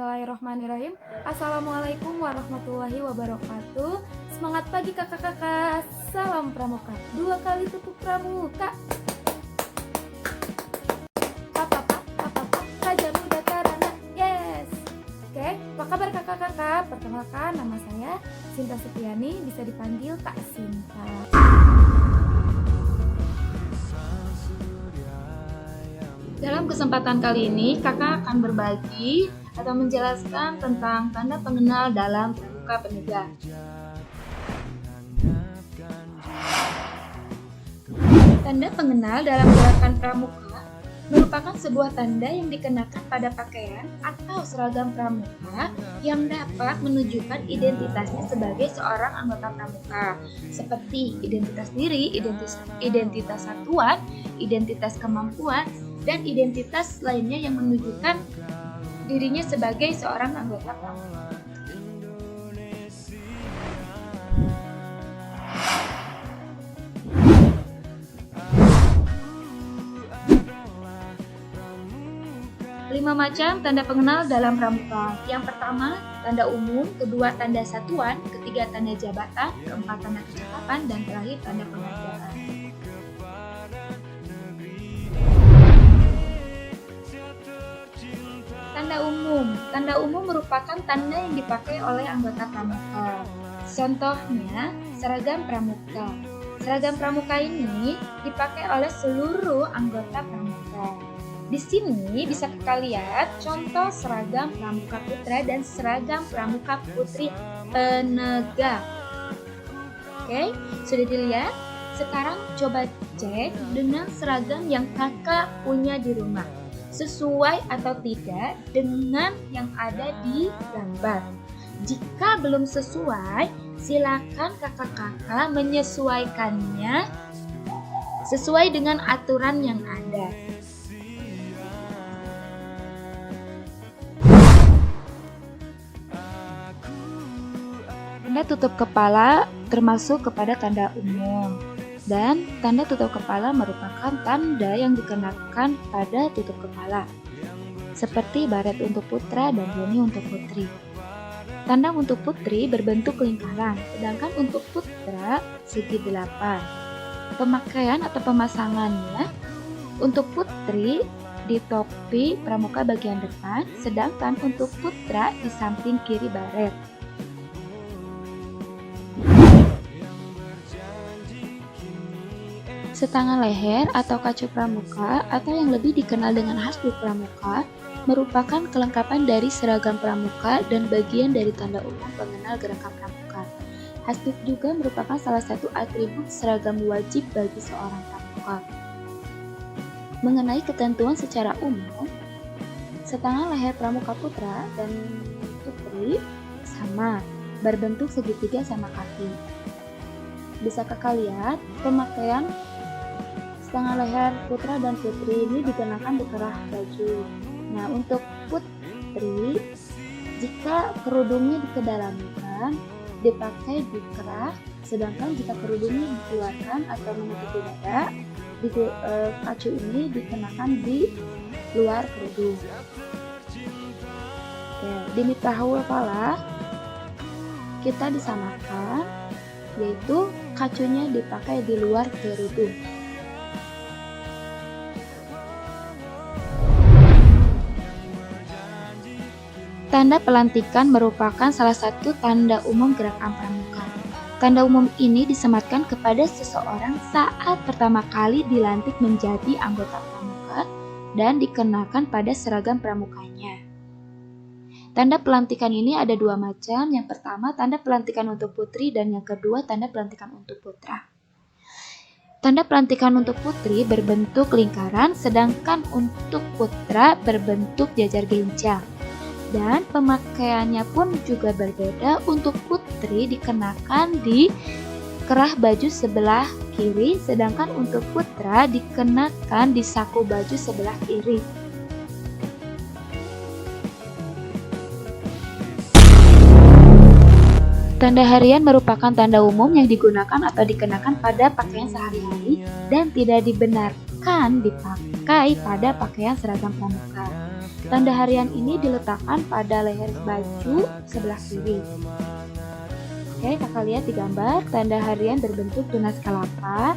Bismillahirrahmanirrahim. Assalamualaikum warahmatullahi wabarakatuh. Semangat pagi kakak-kakak. Salam pramuka. 2 kali tutup pramuka. Papa, Raja Muda Karana. Yes. Oke, apa kabar kakak-kakak? Perkenalkan, nama saya Sinta Setiani, bisa dipanggil Kak Sinta. Dalam kesempatan kali ini, kakak akan berbagi atau menjelaskan tentang tanda pengenal dalam pramuka penegak. Tanda pengenal dalam gerakan pramuka merupakan sebuah tanda yang dikenakan pada pakaian atau seragam pramuka yang dapat menunjukkan identitasnya sebagai seorang anggota pramuka, seperti identitas diri, identitas satuan, identitas kemampuan, dan identitas lainnya yang menunjukkan dirinya sebagai seorang anggota pramuka. Lima macam tanda pengenal dalam pramuka. Yang pertama, tanda umum, kedua tanda satuan, ketiga tanda jabatan, keempat tanda kecakapan, dan terakhir tanda penghargaan. Tanda umum merupakan tanda yang dipakai oleh anggota pramuka. Contohnya, seragam pramuka. Seragam pramuka ini dipakai oleh seluruh anggota pramuka. Di sini bisa kita lihat contoh seragam pramuka putra dan seragam pramuka putri penegak. Oke, sudah dilihat? Sekarang coba cek dengan seragam yang kakak punya di rumah. Sesuai atau tidak dengan yang ada di gambar. Jika belum sesuai, silakan kakak-kakak menyesuaikannya sesuai dengan aturan yang ada. Tanda tutup kepala termasuk kepada tanda umum. Dan tanda tutup kepala merupakan tanda yang dikenakan pada tutup kepala, seperti baret untuk putra dan boni untuk putri. Tanda untuk putri berbentuk lingkaran, sedangkan untuk putra segi 8. Pemakaian atau pemasangannya untuk putri di topi pramuka bagian depan, sedangkan untuk putra di samping kiri baret. Setangah leher atau kacu pramuka atau yang lebih dikenal dengan hasbuk pramuka merupakan kelengkapan dari seragam pramuka dan bagian dari tanda umum pengenal gerakan pramuka. Hasbuk juga merupakan salah satu atribut seragam wajib bagi seorang pramuka. Mengenai ketentuan secara umum, setangah leher pramuka putra dan putri sama, berbentuk segitiga sama kaki. Bisa kakak lihat pemakaian setengah leher putra dan putri ini dikenakan di kerah baju. Nah, untuk putri, jika kerudungnya dikedalamkan, dipakai di kerah, sedangkan jika kerudungnya dikeluarkan atau menutupi dada, kacu ini dikenakan di luar kerudung. Di mitrahul pala, kita disamakan, yaitu kacunya dipakai di luar kerudung. Tanda pelantikan merupakan salah satu tanda umum gerakan pramuka. Tanda umum ini disematkan kepada seseorang saat pertama kali dilantik menjadi anggota pramuka dan dikenakan pada seragam pramukanya. Tanda pelantikan ini ada 2 macam. Yang pertama, tanda pelantikan untuk putri, dan yang kedua, tanda pelantikan untuk putra. Tanda pelantikan untuk putri berbentuk lingkaran, sedangkan untuk putra berbentuk jajar genjang. Dan pemakaiannya pun juga berbeda. Untuk putri dikenakan di kerah baju sebelah kiri, sedangkan untuk putra dikenakan di saku baju sebelah kiri. Tanda harian merupakan tanda umum yang digunakan atau dikenakan pada pakaian sehari-hari dan tidak dibenarkan dipakai pada pakaian seragam pramuka. Tanda harian ini diletakkan pada leher baju sebelah kiri. Oke, kakak lihat di gambar, tanda harian berbentuk tunas kelapa,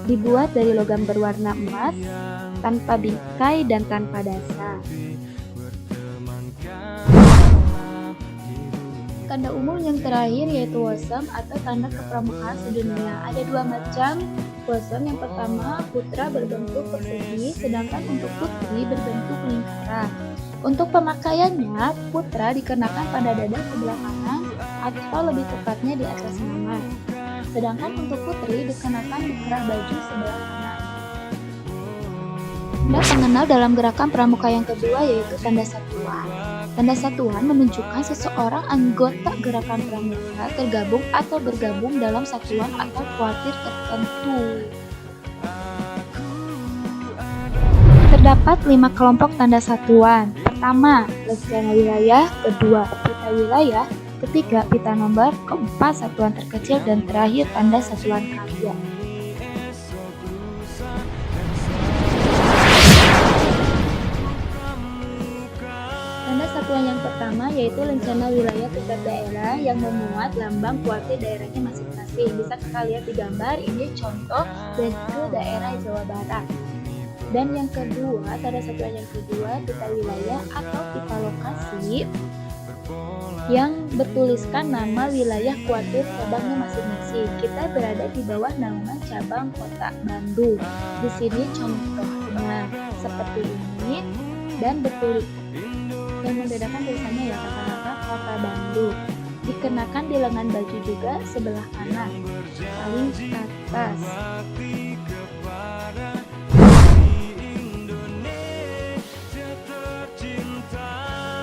dibuat dari logam berwarna emas, tanpa bingkai dan tanpa dasar. Tanda umum yang terakhir yaitu wasam atau tanda kepramukaan sedunia. Ada dua macam wasam. Yang pertama, putra berbentuk persegi, sedangkan untuk putri berbentuk lingkaran. Untuk pemakaiannya, putra dikenakan pada dada sebelah kanan atau lebih tepatnya di atas nama. Sedangkan untuk putri dikenakan di kerah baju sebelah kanan. Tanda pengenal dalam gerakan pramuka yang kedua yaitu tanda satuan. Tanda satuan menunjukkan seseorang anggota gerakan pramuka tergabung atau bergabung dalam satuan atau kuartir tertentu. Terdapat 5 kelompok tanda satuan. Pertama, lencana wilayah. Kedua, pita wilayah. Ketiga, pita nomor. Keempat, satuan terkecil. Dan terakhir, tanda satuan karya. Tanda satuan yang pertama yaitu lencana wilayah tingkat daerah yang memuat lambang kuartir daerahnya masing-masing. Bisa kita lihat di gambar, ini contoh dari daerah Jawa Barat. Dan yang kedua, tanda satuan yang kedua, pita wilayah atau pita lokasi yang bertuliskan nama wilayah kuartir cabangnya masing-masing. Kita berada di bawah naungan cabang Kota Bandung. Di sini contohnya seperti ini dan bertulis. Yang membedakan tulisannya ya kata-kata Kota Bandung. Dikenakan di lengan baju juga sebelah kanan, paling atas.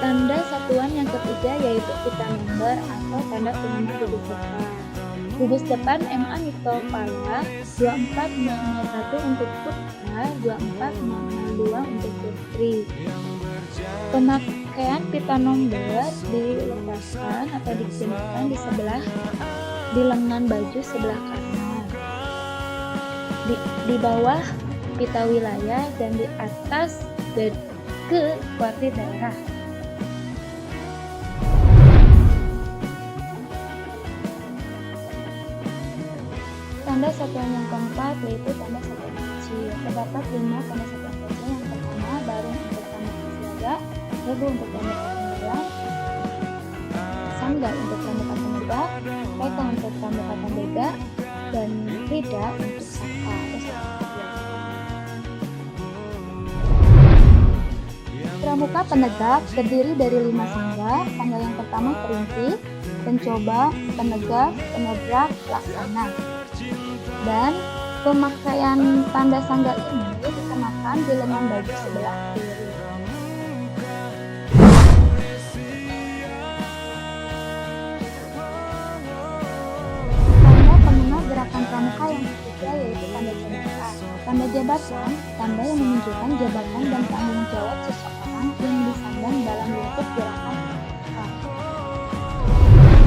Tanda satuan yang ketiga yaitu pita nomor atau tanda pengenal gugus depan. Gugus depan MA Nitopala 24001 untuk putra, 24002 untuk putri. Pemakaian pita nomor dilepaskan atau digunakan di lengan baju sebelah kanan, di bawah pita wilayah dan di atas ke kuartir daerah. Tanda satuan yang keempat yaitu tanda satuan kecil. Terdapat 5 tanda satuan kecil. Yang pertama, barung untuk tanda siaga, regu untuk tanda penegak, sanggar untuk tanda penegak, peta untuk tanda penegak, dan rida untuk saka atau saka. Pramuka penegak terdiri dari 5 sanggar. Tanda yang pertama perintis, pencoba, penegak, penobrak, pelaksana. Dan pemakaian tanda sanggar ini dikenakan di lengan baju sebelah kiri. Tanda pengenal gerakan pramuka yang ketiga yaitu tanda jabatan. Tanda jabatan, tanda yang menunjukkan jabatan dan tanggung jawab seseorang yang disandang dalam lingkup gerakan pramuka.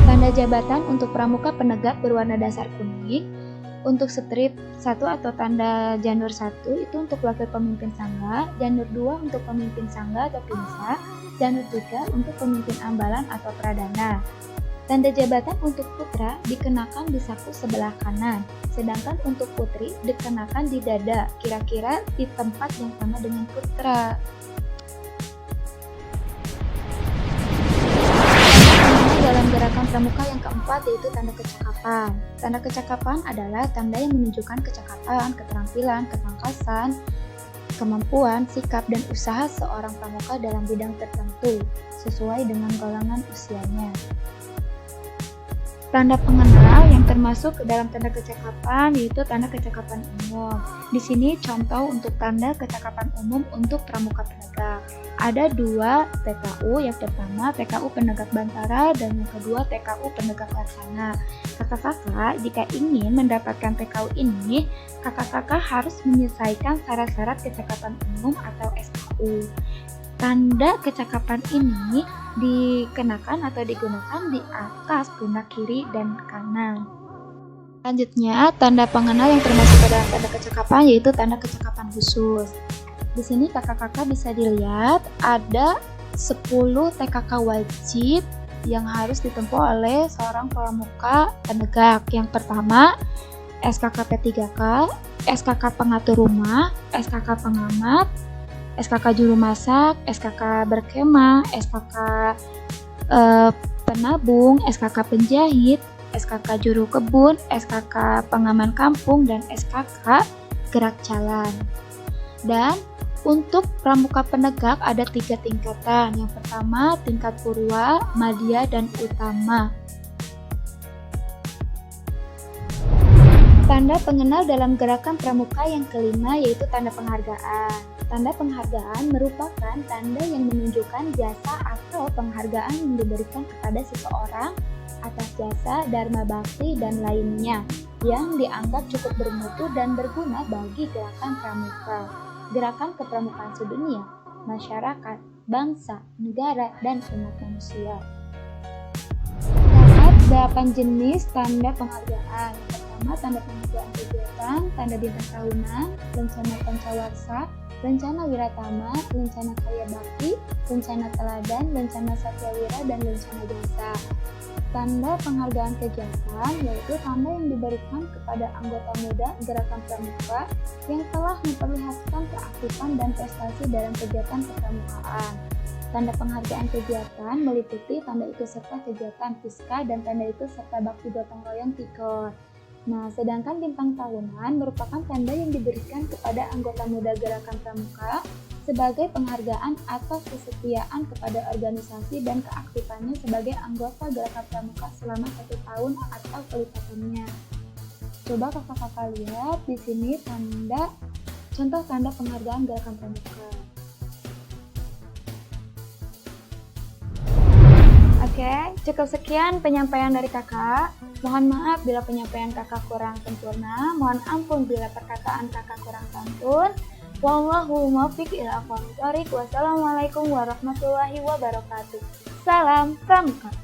Tanda jabatan untuk pramuka penegak berwarna dasar kuning. Untuk strip 1 atau tanda janur 1 itu untuk wakil pemimpin sangga, janur 2 untuk pemimpin sangga atau pinsa, janur 3 untuk pemimpin ambalan atau pradana. Tanda jabatan untuk putra dikenakan di saku sebelah kanan, sedangkan untuk putri dikenakan di dada, kira-kira di tempat yang sama dengan putra. Dalam gerakan pramuka yang keempat yaitu tanda kecakapan. Tanda kecakapan adalah tanda yang menunjukkan kecakapan, keterampilan, ketangkasan, kemampuan, sikap, dan usaha seorang pramuka dalam bidang tertentu sesuai dengan golongan usianya. Tanda pengenal yang termasuk ke dalam tanda kecakapan yaitu tanda kecakapan umum. Di sini contoh untuk tanda kecakapan umum untuk pramuka penegak. Ada 2 PKU, yang pertama PKU penegak bantara dan yang kedua PKU penegak laksana. Kakak-kakak jika ingin mendapatkan PKU ini, kakak-kakak harus menyelesaikan syarat-syarat kecakapan umum atau SKU. Tanda kecakapan ini dikenakan atau digunakan di atas pundak kiri dan kanan. Selanjutnya, tanda pengenal yang termasuk ke dalam tanda kecakapan yaitu tanda kecakapan khusus. Di sini kakak-kakak bisa dilihat ada 10 TKK wajib yang harus ditempuh oleh seorang pramuka penegak. Yang pertama, SKK P3K, SKK pengatur rumah, SKK pengamat, SKK juru masak, SKK berkemah, SKK penabung, SKK penjahit, SKK juru kebun, SKK pengaman kampung, dan SKK gerak jalan. Dan untuk pramuka penegak ada 3 tingkatan. Yang pertama tingkat purwa, madya, dan utama. Tanda pengenal dalam gerakan pramuka yang kelima yaitu tanda penghargaan. Tanda penghargaan merupakan tanda yang menunjukkan jasa atau penghargaan yang diberikan kepada seseorang atas jasa, dharma bakti, dan lainnya yang dianggap cukup bermutu dan berguna bagi gerakan pramuka, gerakan kepramukaan sedunia, masyarakat, bangsa, negara, dan umat manusia. Terdapat 8 jenis tanda penghargaan. Yang pertama, tanda penghargaan kegiatan, tanda bintang tahunan, rencana pancawarsa, rencana wiratama, rencana karya bakti, rencana teladan, rencana satyawira, dan rencana jasa. Tanda penghargaan kegiatan yaitu tanda yang diberikan kepada anggota muda gerakan pramuka yang telah memperlihatkan keaktifan dan prestasi dalam kegiatan kepramukaan. Tanda penghargaan kegiatan meliputi tanda ikut serta kegiatan FISKA dan tanda ikut serta bakti gotong royong TIKOR. Nah, sedangkan bintang tahunan merupakan tanda yang diberikan kepada anggota muda gerakan pramuka sebagai penghargaan atas kesetiaan kepada organisasi dan keaktifannya sebagai anggota gerakan pramuka selama 1 tahun atau kelipatannya. Coba kakak-kakak lihat di sini contoh tanda penghargaan gerakan pramuka. Oke, cukup sekian penyampaian dari kakak. Mohon maaf bila penyampaian kakak kurang sempurna. Mohon ampun bila perkataan kakak kurang santun. Wallahu muwaffiq ila aqwamit thoriq. Wassalamualaikum warahmatullahi wabarakatuh. Salam pramuka.